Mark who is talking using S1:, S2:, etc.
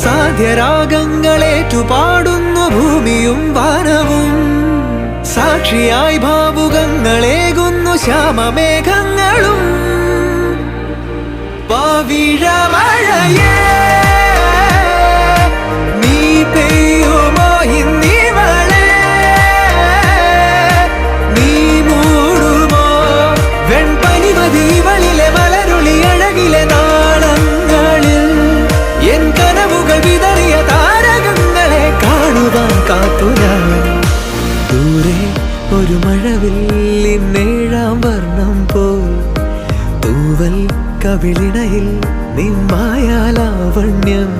S1: സാധ്യരാഗങ്ങളേറ്റുപാടുന്നു ഭൂമിയും വാനവും. സാക്ഷിയായി ഭാവുകങ്ങളേകുന്നു ശ്യാമമേഘങ്ങളും. പവിഴമഴയേ നീ പെയ്യുമോ ഇന്നിവളെ, നീ മൂടുമോ വെൺപനിമതിവളിലെ മലരുളി അഴകിലെ നാളങ്ങളിൽ. എൻ കനവുകൾ വിതറിയ താരകങ്ങളെ കാണുവാൻ കാത്തു ഞാൻ. ദൂരെ ഒരു മഴവില്ലിൻ 7-ാം വർണ്ണം പോൽ തൂവൽ കവിളിണയിൽ നിൻ മായാലാവണ്യം.